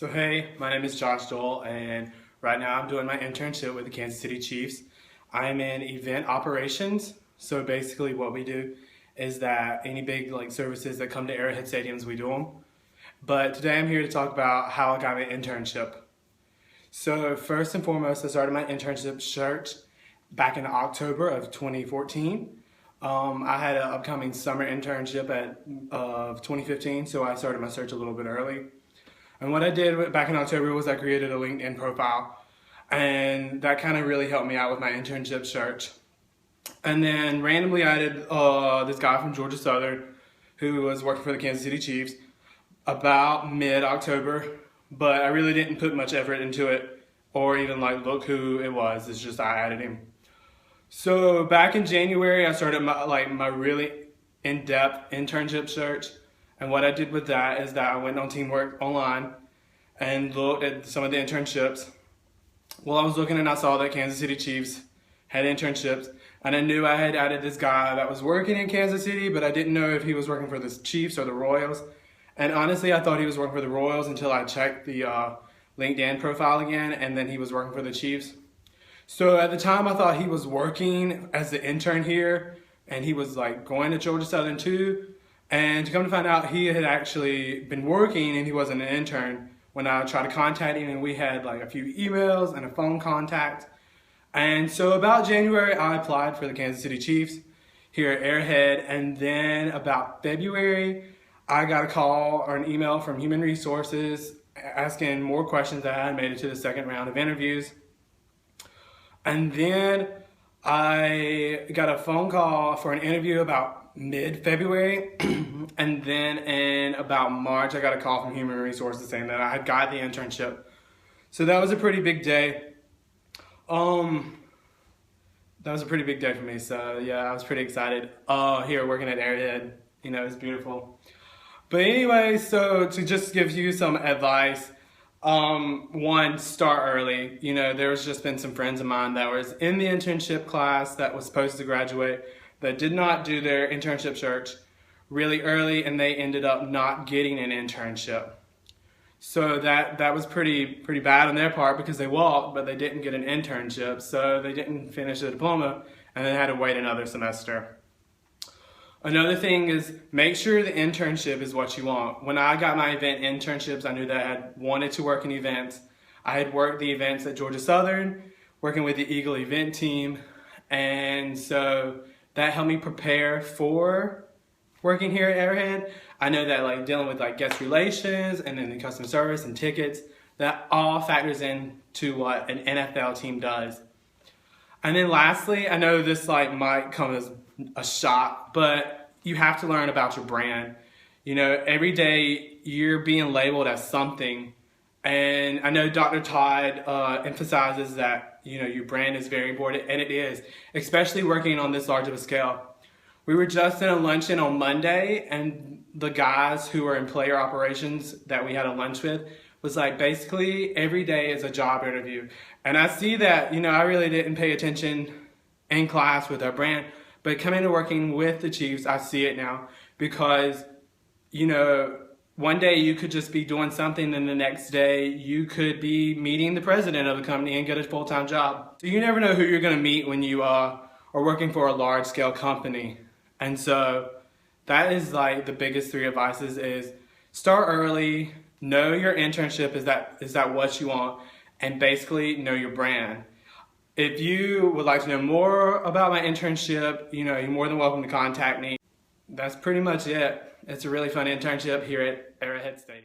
So hey, my name is Josh Doyle, and right now I'm doing my internship with the Kansas City Chiefs. I'm in event operations. So basically what we do is that any big services that come to Arrowhead stadiums, we do them. But today I'm here to talk about how I got my internship. So first and foremost, I started my internship search back in October of 2014. I had an upcoming summer internship of 2015, so I started my search a little bit early. And what I did back in October was I created a LinkedIn profile, and that kind of really helped me out with my internship search. And then randomly I added this guy from Georgia Southern who was working for the Kansas City Chiefs about mid-October, but I really didn't put much effort into it or even look who it was. It's just I added him. So back in January I started my really in-depth internship search. And what I did with that is that I went on Teamwork Online and looked at some of the internships. Well, I was looking and I saw that Kansas City Chiefs had internships, and I knew I had added this guy that was working in Kansas City, but I didn't know if he was working for the Chiefs or the Royals. And honestly, I thought he was working for the Royals until I checked the LinkedIn profile again, and then he was working for the Chiefs. So at the time, I thought he was working as the intern here, and he was going to Georgia Southern too. And to come to find out, he had actually been working and he wasn't an intern when I tried to contact him, and we had a few emails and a phone contact. And so about January, I applied for the Kansas City Chiefs here at Arrowhead. And then about February, I got a call or an email from Human Resources asking more questions that I had made it to the second round of interviews. And then I got a phone call for an interview about mid-February, and then in about March I got a call from Human Resources saying that I had got the internship. So that was a pretty big day. That was a pretty big day for me, so yeah, I was pretty excited. Here working at Arrowhead, it's beautiful. But anyway, so to just give you some advice, one, start early. There's just been some friends of mine that was in the internship class that was supposed to graduate that did not do their internship search really early, and they ended up not getting an internship. So that was pretty bad on their part, because they walked, but they didn't get an internship, so they didn't finish the diploma, and they had to wait another semester. Another thing is, make sure the internship is what you want. When I got my event internships, I knew that I had wanted to work in events. I had worked the events at Georgia Southern, working with the Eagle event team, and so that helped me prepare for working here at Arrowhead. I know that dealing with guest relations and then the customer service and tickets, that all factors into what an NFL team does. And then lastly, I know this might come as a shock, but you have to learn about your brand. Every day you're being labeled as something. And I know Dr. Todd emphasizes that your brand is very important, and it is, especially working on this large of a scale. We were just in a luncheon on Monday, and the guys who are in player operations that we had a lunch with was basically every day is a job interview. And I see that, I really didn't pay attention in class with our brand, but coming to working with the Chiefs, I see it now, because, one day you could just be doing something, and the next day you could be meeting the president of the company and get a full-time job. So you never know who you're going to meet when you are working for a large-scale company. And so that is the biggest three advices is start early, know your internship is that what you want, and basically know your brand. If you would like to know more about my internship, you're more than welcome to contact me. That's pretty much it. It's a really fun internship here at Arrowhead Stadium.